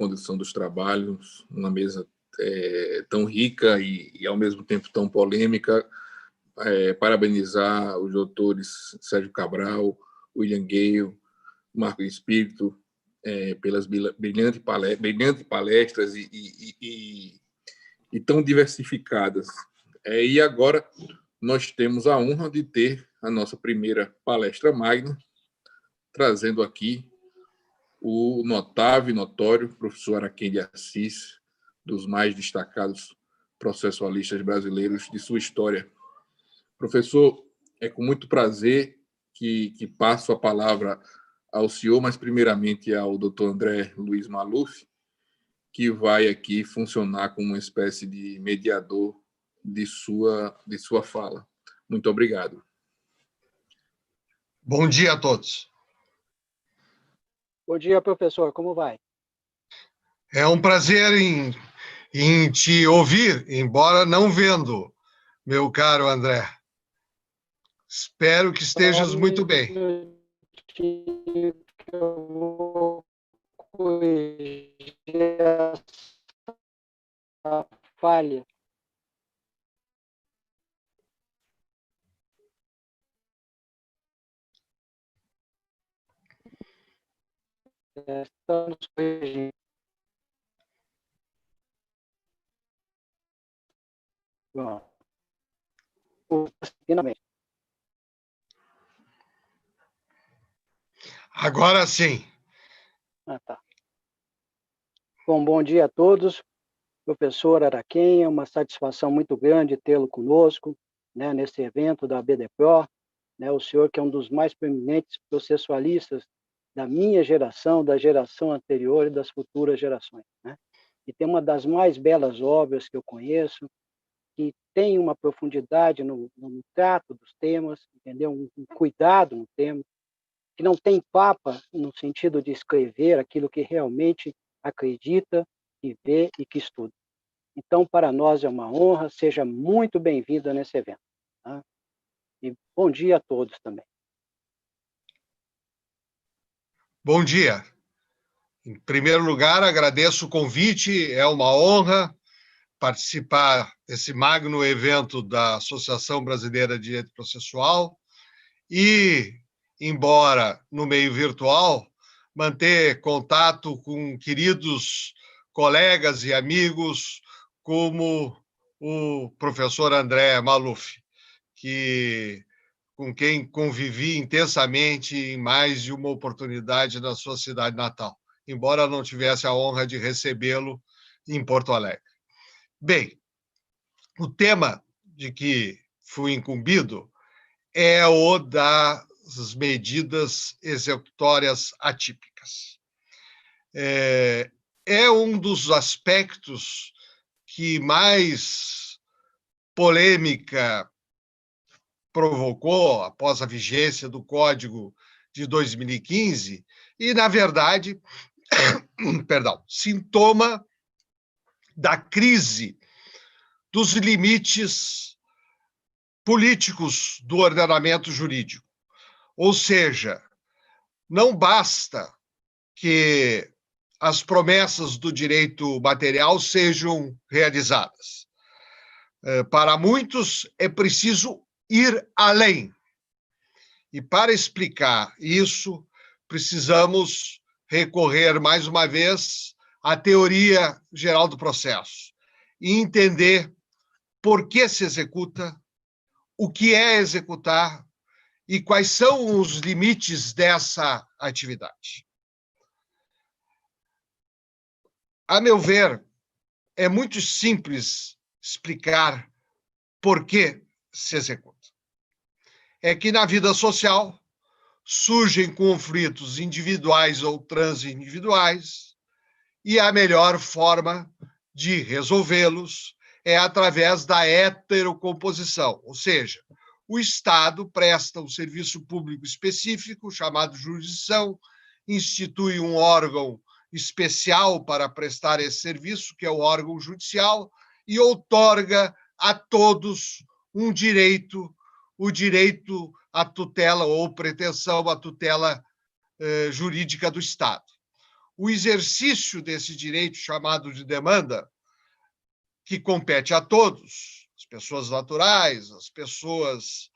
condução dos trabalhos, uma mesa tão rica e, ao mesmo tempo, tão polêmica. Parabenizar os doutores Sérgio Cabral, William Gale, Marco Espírito, pelas brilhantes palestras e tão diversificadas. E agora nós temos a honra de ter a nossa primeira palestra magna, trazendo aqui o notável e notório professor Araquém de Assis, dos mais destacados processualistas brasileiros de sua história. Professor, é com muito prazer que passo a palavra ao senhor, mas primeiramente ao doutor André Luiz Maluf, que vai aqui funcionar como uma espécie de mediador de sua fala. Muito obrigado. Bom dia a todos. Bom dia, professor. Como vai? É um prazer em te ouvir, embora não vendo, meu caro André. Espero que estejas muito bem. Eu vou corrigir essa falha. Estamos corrigindo. Bom, finalmente. Agora sim. Tá. Bom dia a todos. Professor Araquém, é uma satisfação muito grande tê-lo conosco, né, nesse evento da BDPRO. Né, o senhor que é um dos mais proeminentes processualistas da minha geração, da geração anterior e das futuras gerações. Né? E tem uma das mais belas obras que eu conheço, que tem uma profundidade no trato dos temas, entendeu? Um cuidado no tema, que não tem papa no sentido de escrever aquilo que realmente acredita, que vê e que estuda. Então, para nós é uma honra, seja muito bem-vinda nesse evento. Tá? E bom dia a todos também. Bom dia. Em primeiro lugar, agradeço o convite, é uma honra participar desse magno evento da Associação Brasileira de Direito Processual e, embora no meio virtual, manter contato com queridos colegas e amigos como o professor André Maluf, com quem convivi intensamente em mais de uma oportunidade na sua cidade natal, embora não tivesse a honra de recebê-lo em Porto Alegre. Bem, o tema de que fui incumbido é o das medidas executórias atípicas. É um dos aspectos que mais polêmica provocou após a vigência do Código de 2015 e, na verdade, sintoma da crise dos limites políticos do ordenamento jurídico. Ou seja, não basta que as promessas do direito material sejam realizadas. Para muitos, é preciso ir além. E para explicar isso, precisamos recorrer, mais uma vez, à teoria geral do processo e entender por que se executa, o que é executar e quais são os limites dessa atividade. A meu ver, é muito simples explicar por que se executa. É que na vida social surgem conflitos individuais ou transindividuais e a melhor forma de resolvê-los é através da heterocomposição, ou seja, o Estado presta um serviço público específico, chamado jurisdição, institui um órgão especial para prestar esse serviço, que é o órgão judicial, e outorga a todos um direito, o direito à tutela ou pretensão à tutela jurídica do Estado. o exercício desse direito chamado de demanda, que compete a todos, as pessoas naturais, as pessoas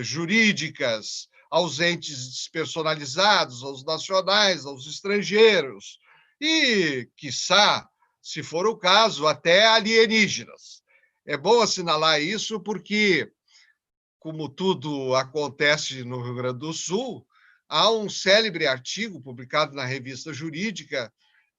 jurídicas, aos entes despersonalizados, aos nacionais, aos estrangeiros e, quiçá, se for o caso, até alienígenas. É bom assinalar isso porque, como tudo acontece no Rio Grande do Sul, há um célebre artigo publicado na Revista Jurídica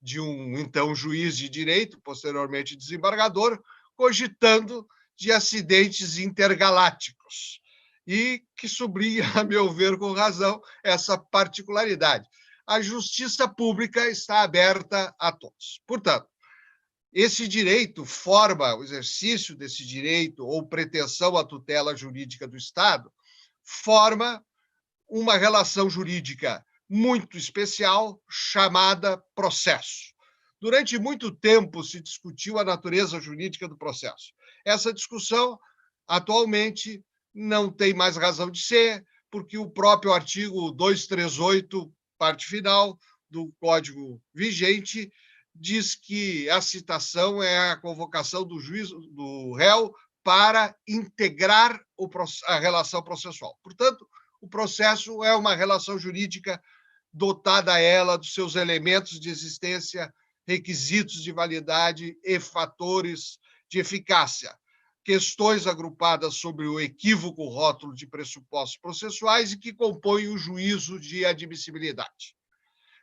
de um, então, juiz de direito, posteriormente desembargador, cogitando de acidentes intergalácticos, e que sublinha, a meu ver, com razão, essa particularidade. A justiça pública está aberta a todos. Portanto, esse direito forma, o exercício desse direito ou pretensão à tutela jurídica do Estado, forma uma relação jurídica muito especial chamada processo. Durante muito tempo se discutiu a natureza jurídica do processo. Essa discussão, atualmente, não tem mais razão de ser, porque o próprio artigo 238, parte final do Código vigente, diz que a citação é a convocação do juiz, do réu, para integrar a relação processual. Portanto, o processo é uma relação jurídica dotada ela dos seus elementos de existência, requisitos de validade e fatores de eficácia, questões agrupadas sobre o equívoco rótulo de pressupostos processuais e que compõem o juízo de admissibilidade.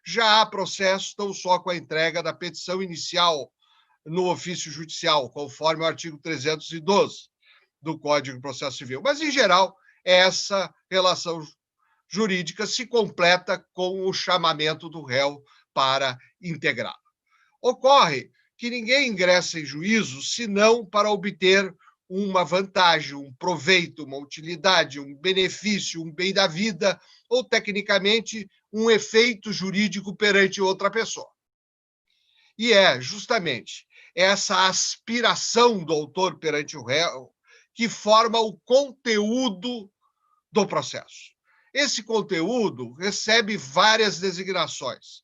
Já há processos tão só com a entrega da petição inicial no ofício judicial, conforme o artigo 312 do Código de Processo Civil. Mas, em geral, essa relação jurídica se completa com o chamamento do réu para integrá-la. Ocorre que ninguém ingressa em juízo senão para obter uma vantagem, um proveito, uma utilidade, um benefício, um bem da vida, ou, tecnicamente, um efeito jurídico perante outra pessoa. E é justamente essa aspiração do autor perante o réu que forma o conteúdo do processo. Esse conteúdo recebe várias designações.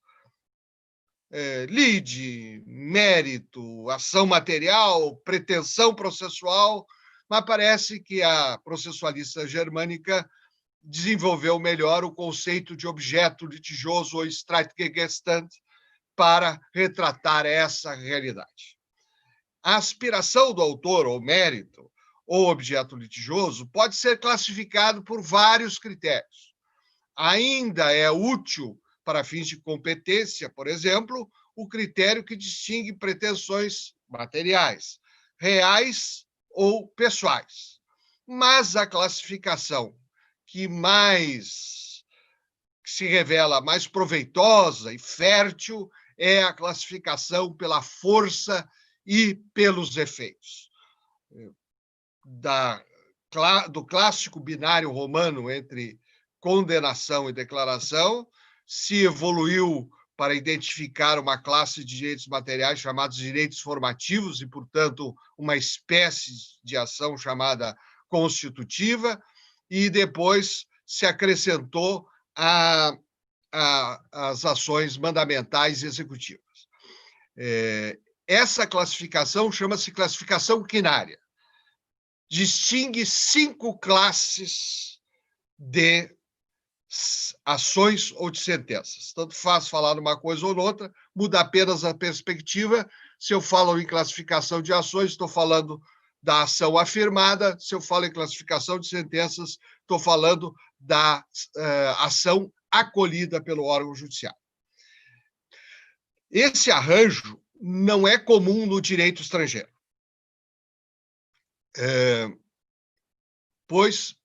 Lide, mérito, ação material, pretensão processual, mas parece que a processualista germânica desenvolveu melhor o conceito de objeto litigioso ou Streitgegenstand para retratar essa realidade. A aspiração do autor ou mérito ou objeto litigioso pode ser classificado por vários critérios. Ainda é útil para fins de competência, por exemplo, o critério que distingue pretensões materiais, reais ou pessoais. Mas a classificação que se revela mais proveitosa e fértil é a classificação pela força e pelos efeitos. Do clássico binário romano entre condenação e declaração, se evoluiu para identificar uma classe de direitos materiais chamados direitos formativos e, portanto, uma espécie de ação chamada constitutiva, e depois se acrescentou as ações mandamentais e executivas. Essa classificação chama-se classificação quinária. Distingue 5 classes de ações ou de sentenças. Tanto faz falar numa coisa ou noutra, muda apenas a perspectiva. Se eu falo em classificação de ações, estou falando da ação afirmada. Se eu falo em classificação de sentenças, estou falando da ação acolhida pelo órgão judiciário. Esse arranjo não é comum no direito estrangeiro, pois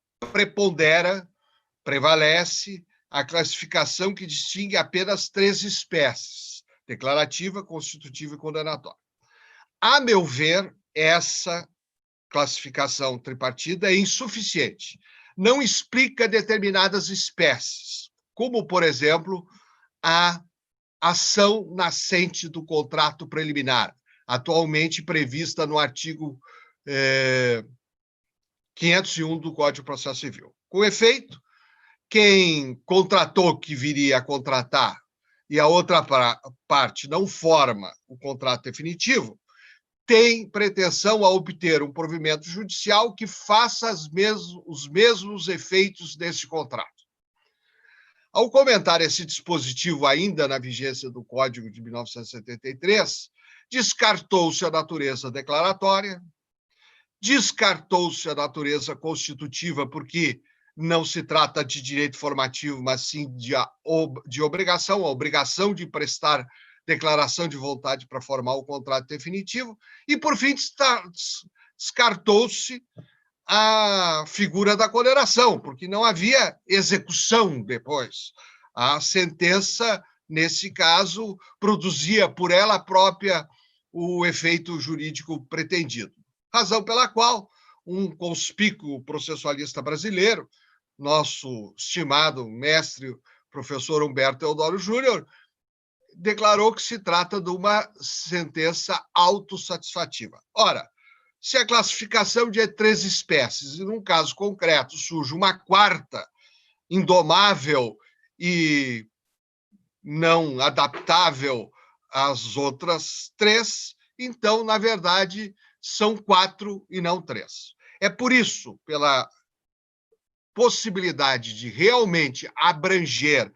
prevalece a classificação que distingue apenas 3 espécies: declarativa, constitutiva e condenatória. A meu ver, essa classificação tripartida é insuficiente. Não explica determinadas espécies, como, por exemplo, a ação nascente do contrato preliminar, atualmente prevista no artigo 501 do Código de Processo Civil. Com efeito, quem contratou que viria a contratar e a outra parte não forma o contrato definitivo, tem pretensão a obter um provimento judicial que faça os mesmos efeitos desse contrato. Ao comentar esse dispositivo ainda na vigência do Código de 1973, descartou-se a natureza declaratória, descartou-se a natureza constitutiva, porque não se trata de direito formativo, mas sim de obrigação, a obrigação de prestar declaração de vontade para formar o contrato definitivo, e, por fim, descartou-se a figura da condenação, porque não havia execução depois. A sentença, nesse caso, produzia por ela própria o efeito jurídico pretendido. Razão pela qual um conspícuo processualista brasileiro, nosso estimado mestre, professor Humberto Eudório Júnior, declarou que se trata de uma sentença autossatisfativa. Ora, se a classificação de 3 espécies, e num caso concreto surge uma quarta, indomável e não adaptável às outras 3, então, na verdade, são 4 e não 3. É por isso, pela possibilidade de realmente abranger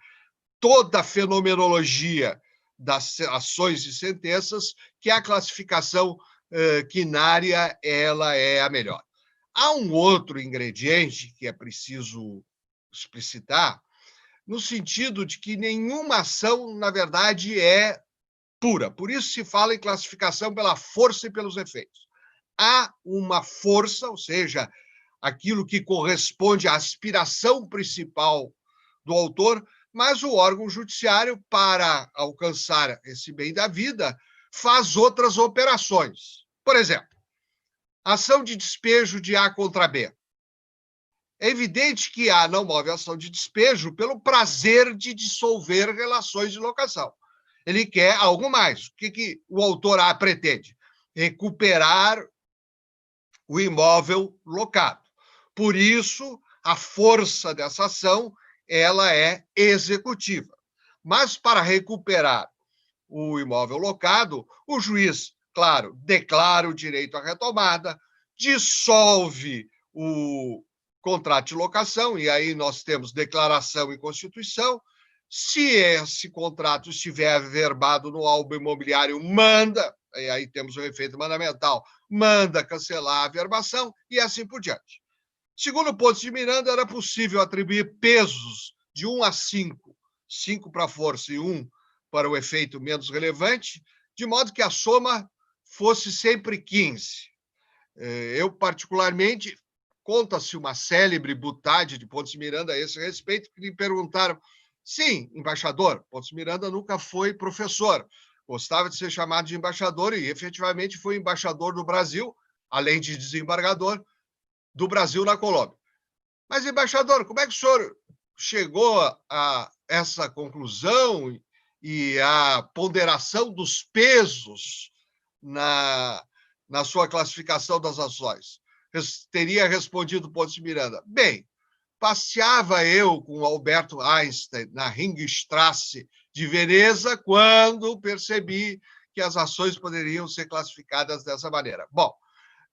toda a fenomenologia das ações e sentenças, que a classificação quinária ela é a melhor. Há um outro ingrediente que é preciso explicitar, no sentido de que nenhuma ação, na verdade, é pura. Por isso se fala em classificação pela força e pelos efeitos. Há uma força, ou seja, aquilo que corresponde à aspiração principal do autor, mas o órgão judiciário, para alcançar esse bem da vida, faz outras operações. Por exemplo, ação de despejo de A contra B. É evidente que A não move a ação de despejo pelo prazer de dissolver relações de locação. Ele quer algo mais. O que o autor A pretende? Recuperar o imóvel locado. Por isso, a força dessa ação ela é executiva. Mas, para recuperar o imóvel locado, o juiz, claro, declara o direito à retomada, dissolve o contrato de locação, e aí nós temos declaração e constituição. Se esse contrato estiver averbado no álbum imobiliário, manda, e aí temos o efeito mandamental, manda cancelar a averbação e assim por diante. Segundo Pontes de Miranda, era possível atribuir pesos de 1 a 5, 5 para a força e 1 para o efeito menos relevante, de modo que a soma fosse sempre 15. Eu, particularmente, conta-se uma célebre butade de Pontes de Miranda a esse respeito, que lhe perguntaram, sim, embaixador, Pontes de Miranda nunca foi professor, gostava de ser chamado de embaixador e efetivamente foi embaixador do Brasil, além de desembargador, do Brasil na Colômbia. Mas, embaixador, como é que o senhor chegou a essa conclusão e a ponderação dos pesos na sua classificação das ações? Teria respondido Pontes de Miranda. Bem, passeava eu com Alberto Einstein na Ringstrasse de Veneza quando percebi que as ações poderiam ser classificadas dessa maneira. Bom,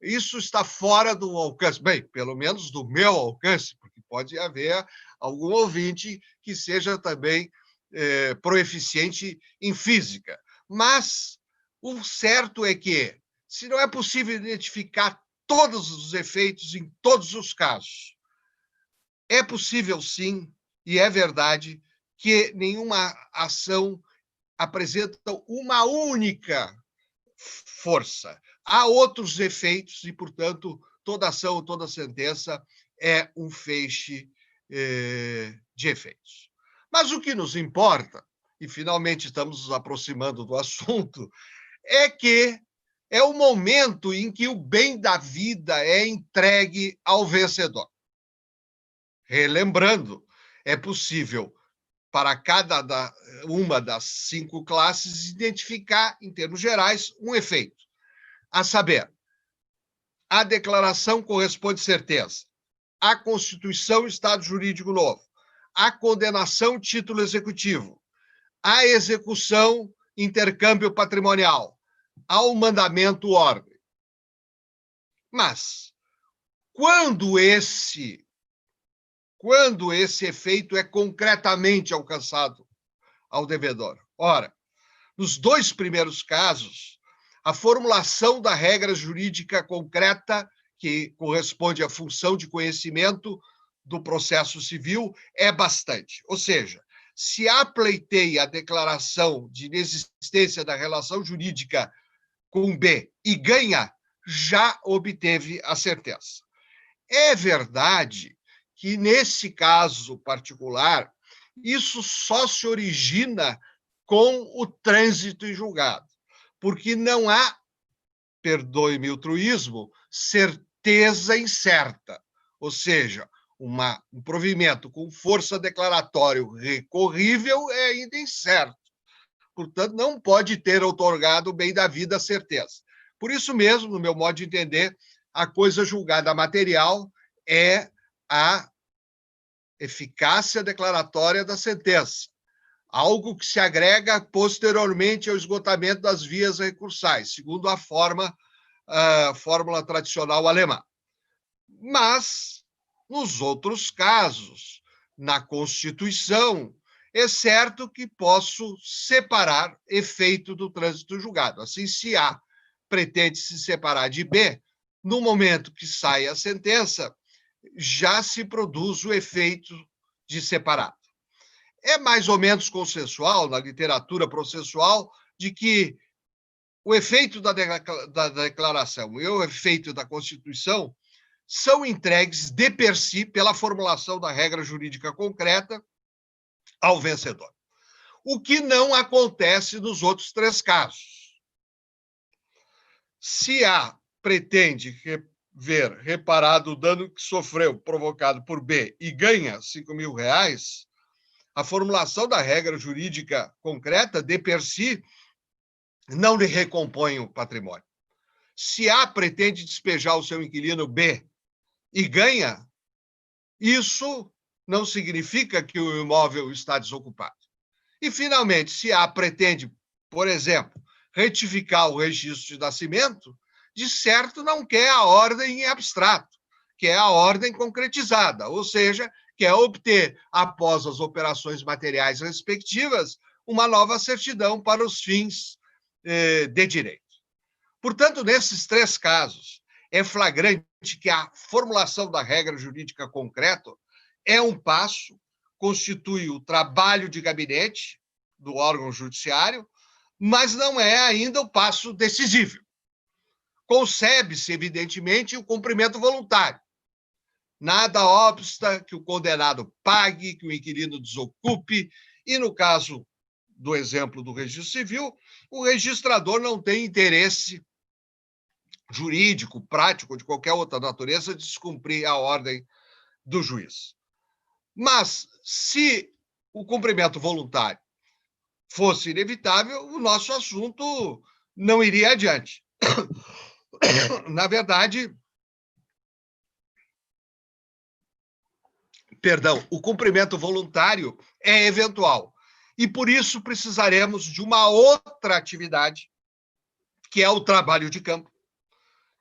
isso está fora do alcance, bem, pelo menos do meu alcance, porque pode haver algum ouvinte que seja também proeficiente em física. Mas o certo é que, se não é possível identificar todos os efeitos em todos os casos, é possível sim, e é verdade, que nenhuma ação apresenta uma única força. Há outros efeitos e, portanto, toda ação, toda sentença é um feixe de efeitos. Mas o que nos importa, e finalmente estamos nos aproximando do assunto, é que é o momento em que o bem da vida é entregue ao vencedor. Relembrando, é possível, para cada uma das 5 classes, identificar, em termos gerais, um efeito. A saber, a declaração corresponde certeza, a Constituição, Estado Jurídico Novo, a condenação, título executivo, à execução, intercâmbio patrimonial, ao mandamento ordem. Mas, quando esse efeito é concretamente alcançado ao devedor? Ora, nos dois primeiros casos, a formulação da regra jurídica concreta, que corresponde à função de conhecimento do processo civil, é bastante. Ou seja, se A pleiteia a declaração de inexistência da relação jurídica com B e ganha, já obteve a sentença. É verdade que, nesse caso particular, isso só se origina com o trânsito em julgado, porque não há, perdoe-me o truísmo, certeza incerta, ou seja, um provimento com força declaratório recorrível é ainda incerto. Portanto, não pode ter outorgado o bem da vida a certeza. Por isso mesmo, no meu modo de entender, a coisa julgada material é a eficácia declaratória da sentença, algo que se agrega posteriormente ao esgotamento das vias recursais, segundo a fórmula tradicional alemã. Mas, nos outros casos, na Constituição, é certo que posso separar efeito do trânsito julgado. Assim, se A pretende se separar de B, no momento que sai a sentença, já se produz o efeito de separado. É mais ou menos consensual, na literatura processual, de que o efeito da declaração e o efeito da Constituição são entregues de per si pela formulação da regra jurídica concreta ao vencedor. O que não acontece nos outros três casos. Se A pretende ver reparado o dano que sofreu provocado por B e ganha R$5.000, a formulação da regra jurídica concreta, de per si, não lhe recompõe o patrimônio. Se A pretende despejar o seu inquilino B e ganha, isso não significa que o imóvel está desocupado. E, finalmente, se A pretende, por exemplo, retificar o registro de nascimento, de certo não quer a ordem em abstrato, quer a ordem concretizada, ou seja, quer obter, após as operações materiais respectivas, uma nova certidão para os fins de direito. Portanto, nesses três casos, é flagrante que a formulação da regra jurídica concreta é um passo, constitui o trabalho de gabinete do órgão judiciário, mas não é ainda o passo decisivo. Concebe-se, evidentemente, o cumprimento voluntário. Nada obsta que o condenado pague, que o inquilino desocupe, e, no caso do exemplo do registro civil, o registrador não tem interesse jurídico, prático, de qualquer outra natureza, de descumprir a ordem do juiz. Mas, se o cumprimento voluntário fosse inevitável, o nosso assunto não iria adiante. Na verdade, o cumprimento voluntário é eventual. E, por isso, precisaremos de uma outra atividade, que é o trabalho de campo,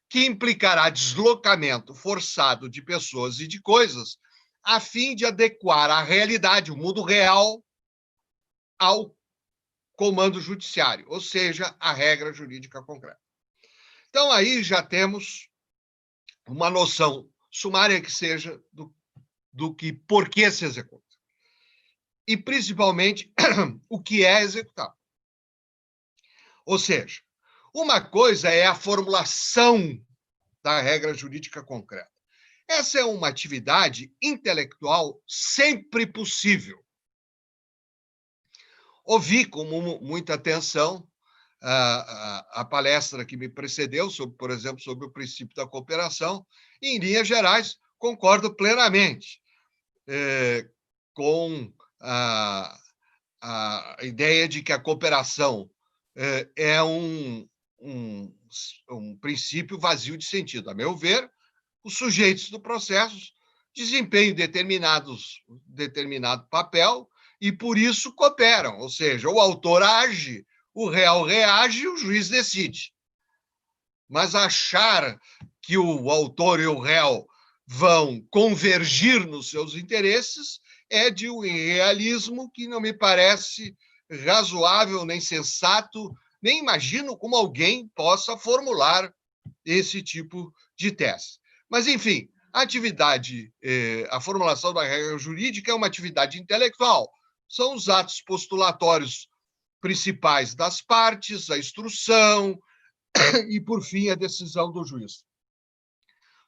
que implicará deslocamento forçado de pessoas e de coisas, a fim de adequar a realidade, o mundo real, ao comando judiciário, ou seja, a regra jurídica concreta. Então, aí já temos uma noção sumária que seja do que, por que se executa. E, principalmente, o que é executar. Ou seja, uma coisa é a formulação da regra jurídica concreta. Essa é uma atividade intelectual sempre possível. Ouvi com muita atenção a palestra que me precedeu, por exemplo, sobre o princípio da cooperação, e, em linhas gerais, concordo plenamente com a ideia de que a cooperação é um princípio vazio de sentido. A meu ver, os sujeitos do processo desempenham determinado papel e por isso cooperam, ou seja, o autor age, o réu reage e o juiz decide. Mas achar que o autor e o réu vão convergir nos seus interesses é de um irrealismo que não me parece razoável, nem sensato, nem imagino como alguém possa formular esse tipo de tese. Mas, enfim, a formulação da regra jurídica é uma atividade intelectual. São os atos postulatórios principais das partes, a instrução e, por fim, a decisão do juiz.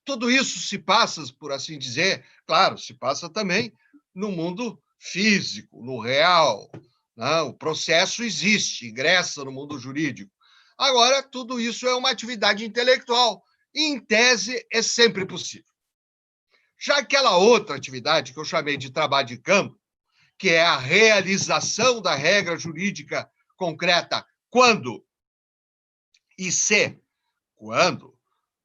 Tudo isso se passa, por assim dizer, claro, se passa também no mundo físico, no real. Né? O processo existe, ingressa no mundo jurídico. Agora, tudo isso é uma atividade intelectual e, em tese, é sempre possível. Já aquela outra atividade que eu chamei de trabalho de campo, que é a realização da regra jurídica concreta quando e se, quando,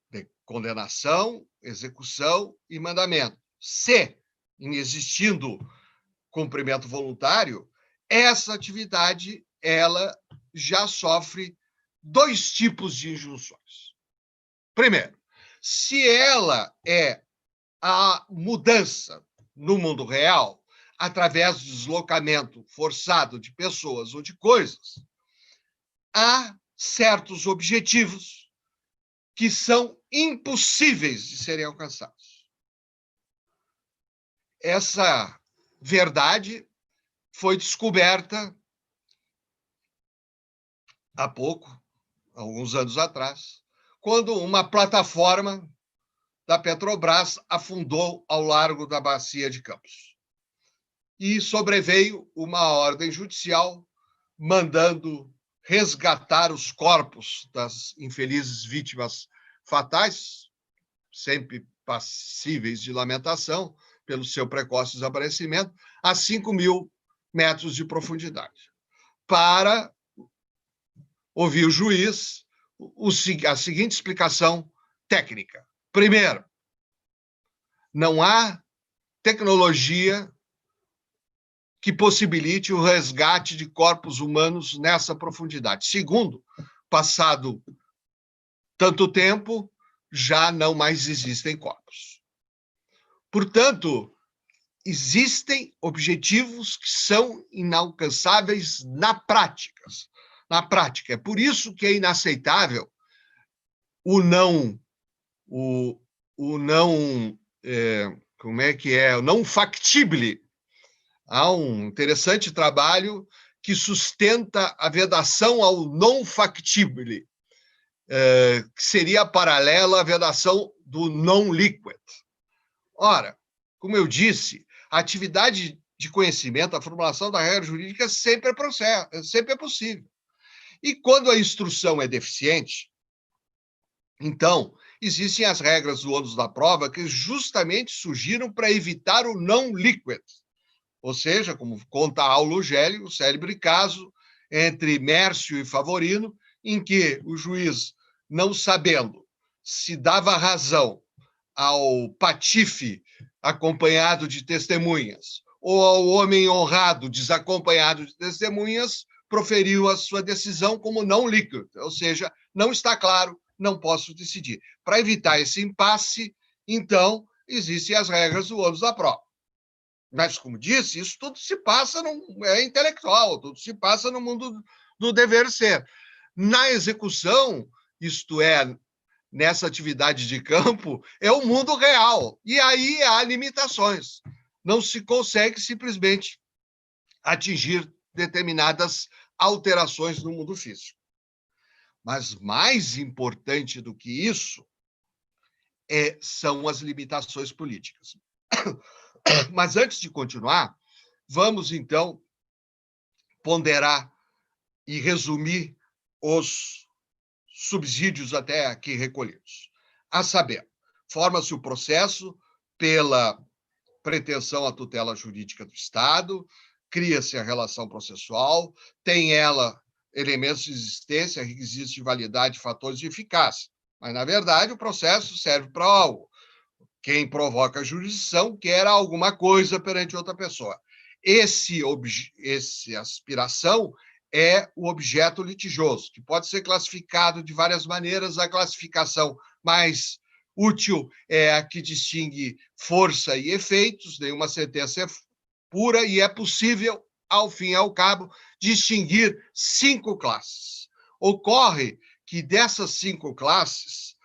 de condenação, execução e mandamento. Se, inexistindo cumprimento voluntário, essa atividade ela já sofre dois tipos de injunções. Primeiro, se ela é a mudança no mundo real, através do deslocamento forçado de pessoas ou de coisas, há certos objetivos que são impossíveis de serem alcançados. Essa verdade foi descoberta há pouco, alguns anos atrás, quando uma plataforma da Petrobras afundou ao largo da Bacia de Campos. E sobreveio uma ordem judicial mandando resgatar os corpos das infelizes vítimas fatais, sempre passíveis de lamentação pelo seu precoce desaparecimento, a 5.000 metros de profundidade, para ouvir o juiz a seguinte explicação técnica. Primeiro, não há tecnologia que possibilite o resgate de corpos humanos nessa profundidade. Segundo, passado tanto tempo, já não mais existem corpos. Portanto, existem objetivos que são inalcançáveis na prática. É por isso que é inaceitável o não factível. Há um interessante trabalho que sustenta a vedação ao não factível, que seria paralela à vedação do non liquid. Ora, como eu disse, a atividade de conhecimento, a formulação da regra jurídica sempre é possível. E quando a instrução é deficiente, então, existem as regras do ônus da prova que justamente surgiram para evitar o não liquid. Ou seja, como conta Aulo Gelli, o célebre caso entre Mércio e Favorino, em que o juiz, não sabendo se dava razão ao patife acompanhado de testemunhas ou ao homem honrado desacompanhado de testemunhas, proferiu a sua decisão como não líquid, ou seja, não está claro, não posso decidir. Para evitar esse impasse, então, existem as regras do ônus da prova. Mas, como disse, isso tudo se passa, é intelectual, tudo se passa no mundo do dever ser. Na execução, isto é, nessa atividade de campo, é o mundo real. E aí há limitações. Não se consegue simplesmente atingir determinadas alterações no mundo físico. Mas mais importante do que isso são as limitações políticas. Mas antes de continuar, vamos então ponderar e resumir os subsídios até aqui recolhidos. A saber, forma-se o processo pela pretensão à tutela jurídica do Estado, cria-se a relação processual, tem ela elementos de existência, requisitos de validade, fatores de eficácia. Mas, na verdade, o processo serve para algo. Quem provoca a jurisdição quer alguma coisa perante outra pessoa. Essa aspiração é o objeto litigioso, que pode ser classificado de várias maneiras. A classificação mais útil é a que distingue força e efeitos. Nenhuma sentença é pura e é possível, ao fim e ao cabo, distinguir 5 classes. Ocorre que dessas 5 classes,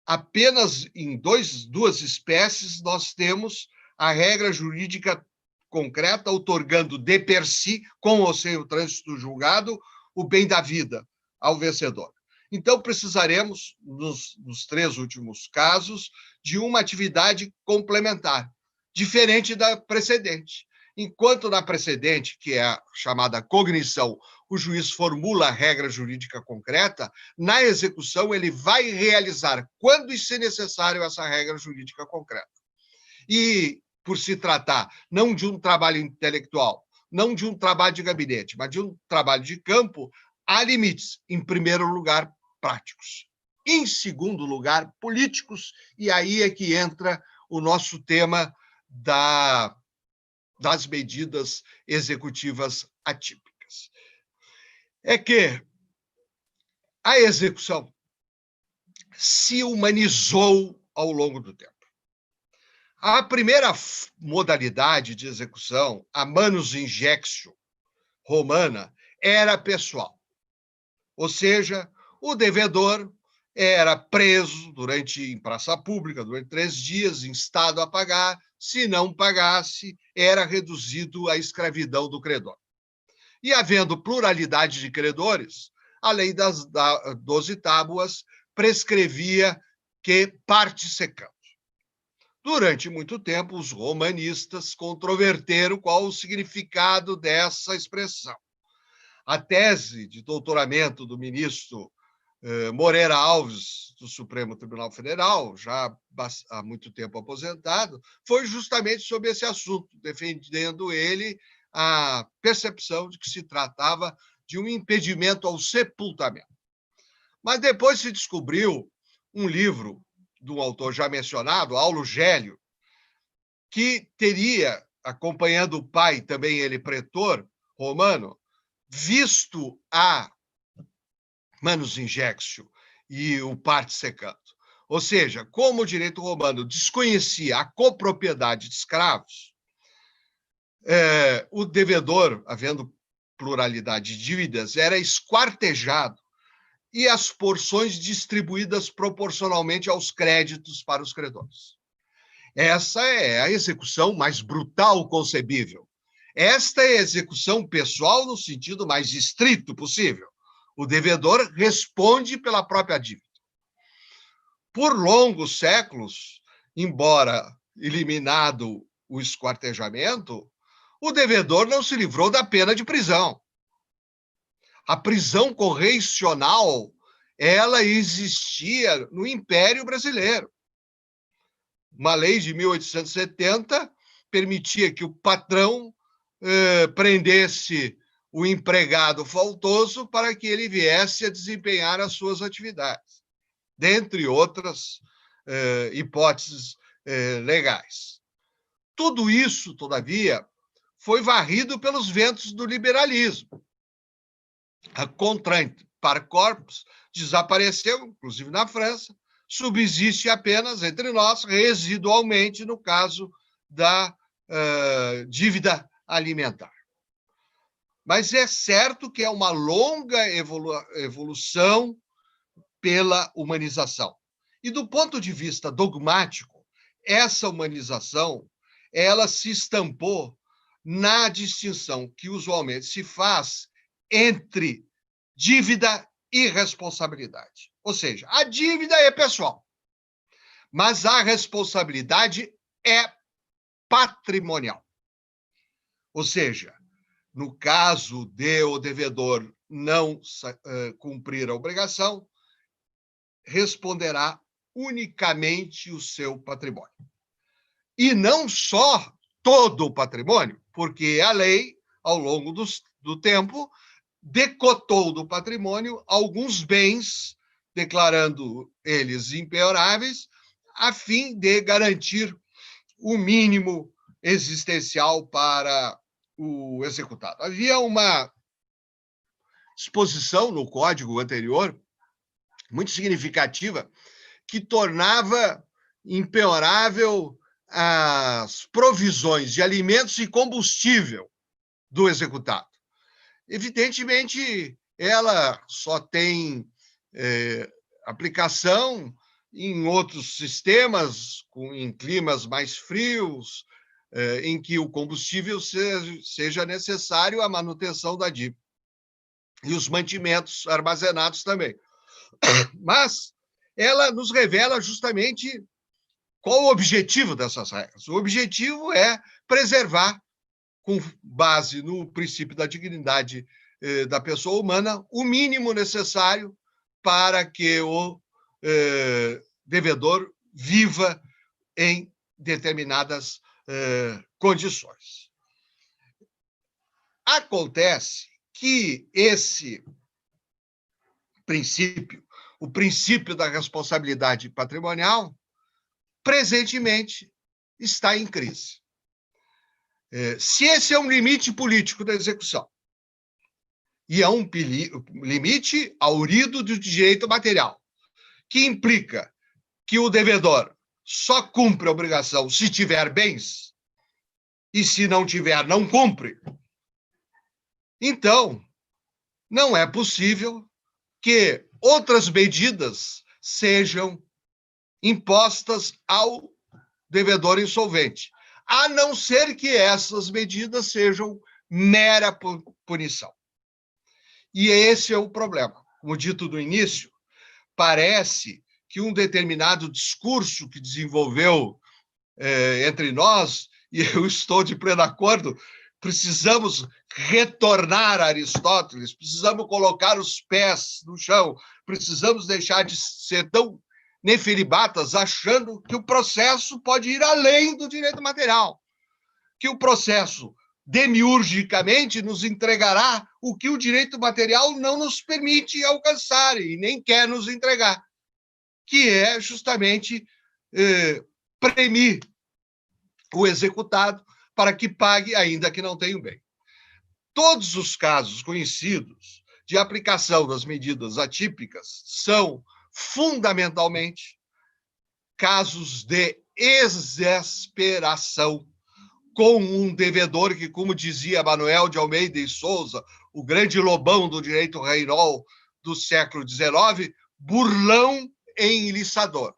apenas em duas espécies nós temos a regra jurídica concreta, outorgando de per si, com ou sem o trânsito do julgado, o bem da vida ao vencedor. Então, precisaremos, nos 3 últimos casos, de uma atividade complementar, diferente da precedente. Enquanto na precedente, que é a chamada cognição, o juiz formula a regra jurídica concreta, na execução ele vai realizar, quando isso é necessário, essa regra jurídica concreta. E, por se tratar não de um trabalho intelectual, não de um trabalho de gabinete, mas de um trabalho de campo, há limites. Em primeiro lugar, práticos. Em segundo lugar, políticos, e aí é que entra o nosso tema das medidas executivas atípicas. É que a execução se humanizou ao longo do tempo. A primeira modalidade de execução, a manus injectio romana, era pessoal. Ou seja, o devedor era preso em praça pública durante 3 dias, instado a pagar. Se não pagasse, era reduzido à escravidão do credor. E havendo pluralidade de credores, a lei das 12 tábuas prescrevia que parte secando. Durante muito tempo, os romanistas controverteram qual o significado dessa expressão. A tese de doutoramento do ministro Moreira Alves, do Supremo Tribunal Federal, já há muito tempo aposentado, foi justamente sobre esse assunto, defendendo ele a percepção de que se tratava de um impedimento ao sepultamento. Mas depois se descobriu um livro de um autor já mencionado, Aulo Gélio, que teria, acompanhando o pai, também ele pretor romano, visto a manus injectio e o parte secando. Ou seja, como o direito romano desconhecia a copropriedade de escravos, o devedor, havendo pluralidade de dívidas, era esquartejado e as porções distribuídas proporcionalmente aos créditos para os credores. Essa é a execução mais brutal concebível. Esta é a execução pessoal no sentido mais estrito possível. O devedor responde pela própria dívida. Por longos séculos, embora eliminado o esquartejamento, o devedor não se livrou da pena de prisão. A prisão correicional, ela existia no Império Brasileiro. Uma lei de 1870 permitia que o patrão prendesse o empregado faltoso para que ele viesse a desempenhar as suas atividades, dentre outras hipóteses legais. Tudo isso, todavia, foi varrido pelos ventos do liberalismo. A contrainte par corpus desapareceu, inclusive na França, subsiste apenas entre nós, residualmente, no caso da dívida alimentar. Mas é certo que é uma longa evolução pela humanização. E do ponto de vista dogmático, essa humanização, ela se estampou na distinção que usualmente se faz entre dívida e responsabilidade. Ou seja, a dívida é pessoal, mas a responsabilidade é patrimonial. Ou seja, no caso de o devedor não cumprir a obrigação, responderá unicamente o seu patrimônio. E não só todo o patrimônio, porque a lei, ao longo do tempo, decotou do patrimônio alguns bens, declarando eles impenhoráveis, a fim de garantir o mínimo existencial para o executado. Havia uma disposição no código anterior, muito significativa, que tornava impenhorável as provisões de alimentos e combustível do executado. Evidentemente, ela só tem aplicação em outros sistemas, em climas mais frios, em que o combustível seja necessário à manutenção da dívida. E os mantimentos armazenados também. Mas ela nos revela justamente qual o objetivo dessas regras. O objetivo é preservar, com base no princípio da dignidade da pessoa humana, o mínimo necessário para que o devedor viva em determinadas condições. Acontece que esse princípio, o princípio da responsabilidade patrimonial, presentemente está em crise. Se esse é um limite político da execução, e é um limite aurido do direito material, que implica que o devedor só cumpre a obrigação se tiver bens, e se não tiver, não cumpre, então não é possível que outras medidas sejam impostas ao devedor insolvente, a não ser que essas medidas sejam mera punição. E esse é o problema. Como dito no início, parece que um determinado discurso que desenvolveu entre nós, e eu estou de pleno acordo, precisamos retornar a Aristóteles, precisamos colocar os pés no chão, precisamos deixar de ser tão nefelibatas achando que o processo pode ir além do direito material, que o processo demiurgicamente nos entregará o que o direito material não nos permite alcançar e nem quer nos entregar, que é justamente premir o executado para que pague, ainda que não tenha o bem. Todos os casos conhecidos de aplicação das medidas atípicas são, fundamentalmente, casos de exasperação com um devedor que, como dizia Manuel de Almeida e Souza, o grande lobão do direito reinol do século XIX, burlão e enliçador.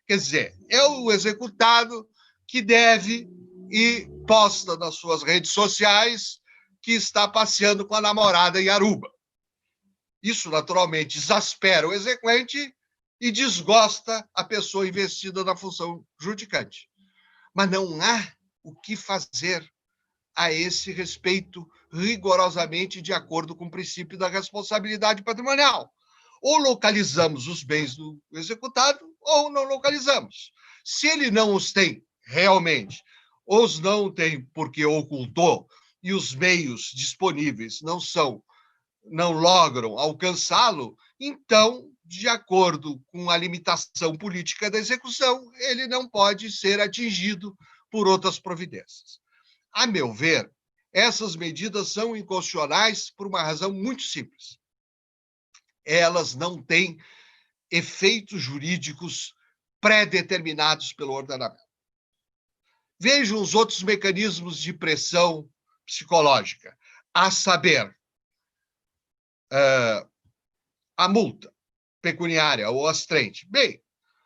Quer dizer, é o executado que deve ir posta nas suas redes sociais que está passeando com a namorada em Aruba. Isso, naturalmente, exaspera o exequente e desgosta a pessoa investida na função judicante. Mas não há o que fazer a esse respeito rigorosamente de acordo com o princípio da responsabilidade patrimonial. Ou localizamos os bens do executado ou não localizamos. Se ele não os tem realmente, ou os não tem porque ocultou e os meios disponíveis não logram alcançá-lo, então, de acordo com a limitação política da execução, ele não pode ser atingido por outras providências. A meu ver, essas medidas são inconstitucionais por uma razão muito simples. Elas não têm efeitos jurídicos pré-determinados pelo ordenamento. Vejam os outros mecanismos de pressão psicológica, a saber, a multa pecuniária ou ostrente. Bem,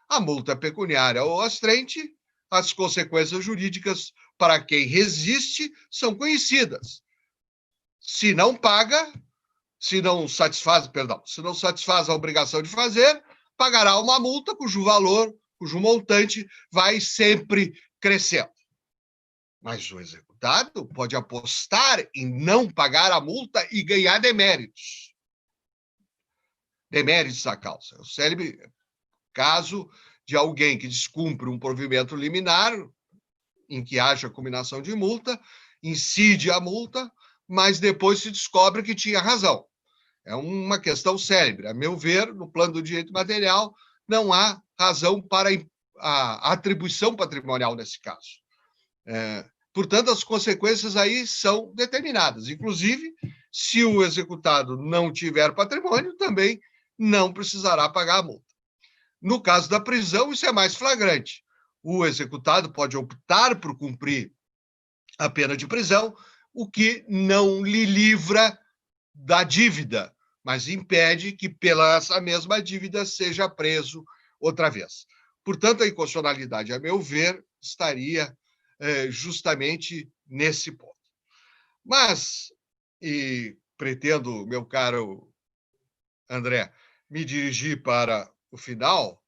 a multa pecuniária ou ostrente, as consequências jurídicas para quem resiste são conhecidas. Se não paga, se não satisfaz a obrigação de fazer, pagará uma multa cujo valor, cujo montante vai sempre crescendo. Mas o executado pode apostar em não pagar a multa e ganhar deméritos. Deméritos à causa. O célebre caso de alguém que descumpre um provimento liminar, em que haja combinação de multa, incide a multa, mas depois se descobre que tinha razão. É uma questão célebre. A meu ver, no plano do direito material, não há razão para a atribuição patrimonial nesse caso. Portanto, as consequências aí são determinadas. Inclusive, se o executado não tiver patrimônio, também não precisará pagar a multa. No caso da prisão, isso é mais flagrante. O executado pode optar por cumprir a pena de prisão, o que não lhe livra da dívida, mas impede que, pela essa mesma dívida, seja preso outra vez. Portanto, a inconstitucionalidade, a meu ver, estaria justamente nesse ponto. Mas, e pretendo, meu caro André, me dirigir para o final,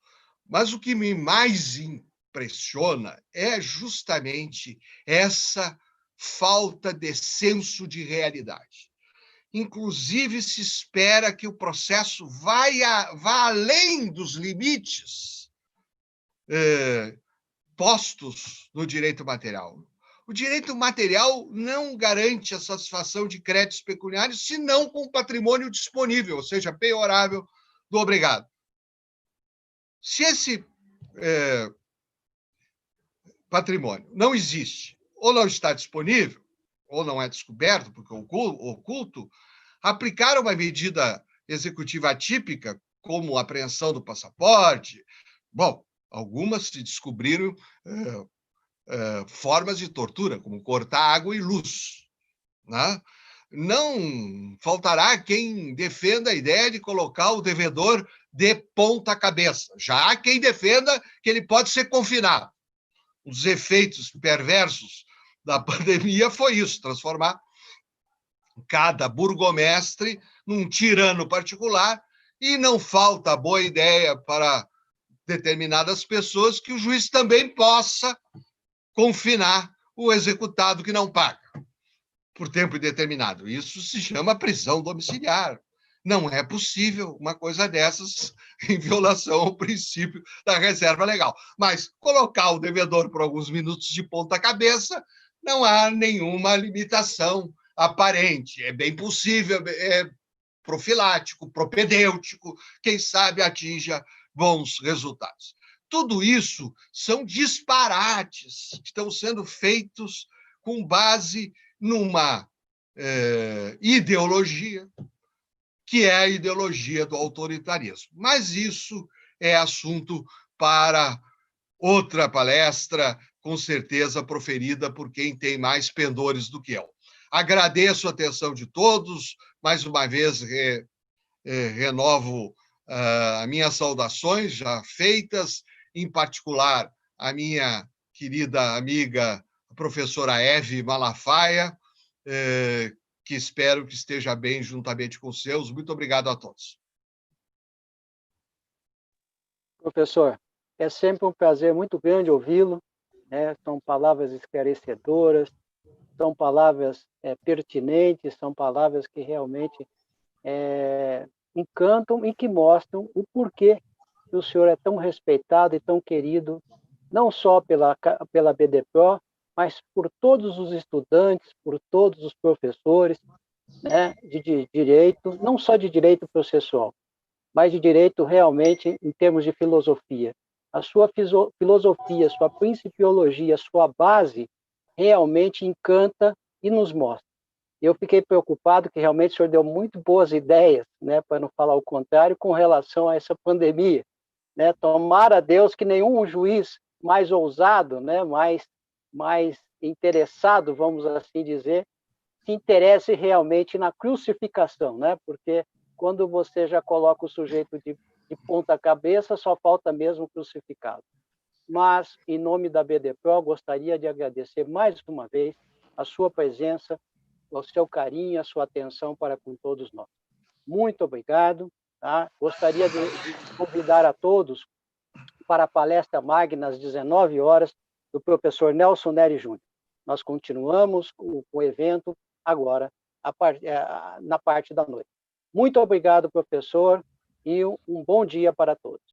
mas o que me mais impressiona é justamente essa falta de senso de realidade. Inclusive, se espera que o processo vá além dos limites postos no direito material. O direito material não garante a satisfação de créditos pecuniários, senão com patrimônio disponível, ou seja, penhorável do obrigado. Se esse patrimônio não existe, ou não está disponível, ou não é descoberto, porque é oculto, aplicar uma medida executiva atípica, como a apreensão do passaporte, bom, algumas se descobriram formas de tortura, como cortar água e luz. Né? Não faltará quem defenda a ideia de colocar o devedor de ponta cabeça. Já há quem defenda que ele pode ser confinado. Um dos efeitos perversos da pandemia foi isso, transformar cada burgomestre num tirano particular, e não falta boa ideia para determinadas pessoas que o juiz também possa confinar o executado que não paga por tempo indeterminado. Isso se chama prisão domiciliar. Não é possível uma coisa dessas em violação ao princípio da reserva legal. Mas colocar o devedor por alguns minutos de ponta cabeça, não há nenhuma limitação aparente. É bem possível, é profilático, propedêutico, quem sabe atinja bons resultados. Tudo isso são disparates que estão sendo feitos com base numa ideologia, que é a ideologia do autoritarismo. Mas isso é assunto para outra palestra, com certeza proferida por quem tem mais pendores do que eu. Agradeço a atenção de todos, mais uma vez renovo as minhas saudações já feitas, em particular a minha querida amiga a professora Eve Malafaia, que espero que esteja bem juntamente com os seus. Muito obrigado a todos. Professor, é sempre um prazer muito grande ouvi-lo, né? São palavras esclarecedoras, são palavras pertinentes, são palavras que realmente encantam e que mostram o porquê que o senhor é tão respeitado e tão querido, não só pela BDPRO, mas por todos os estudantes, por todos os professores, né, de direito, não só de direito processual, mas de direito realmente em termos de filosofia. A sua filosofia, sua principiologia, sua base realmente encanta e nos mostra. Eu fiquei preocupado que realmente o senhor deu muito boas ideias, né, para não falar o contrário, com relação a essa pandemia. Né? Tomara a Deus que nenhum juiz mais ousado, né, mais interessado, vamos assim dizer, se interesse realmente na crucificação, né? Porque quando você já coloca o sujeito de ponta cabeça, só falta mesmo crucificado. Mas, em nome da BDPRO, gostaria de agradecer mais uma vez a sua presença, o seu carinho, a sua atenção para com todos nós. Muito obrigado. Tá? Gostaria de convidar a todos para a palestra magna às 19 horas do professor Nelson Neri Júnior. Nós continuamos o evento agora, na parte da noite. Muito obrigado, professor, e um bom dia para todos.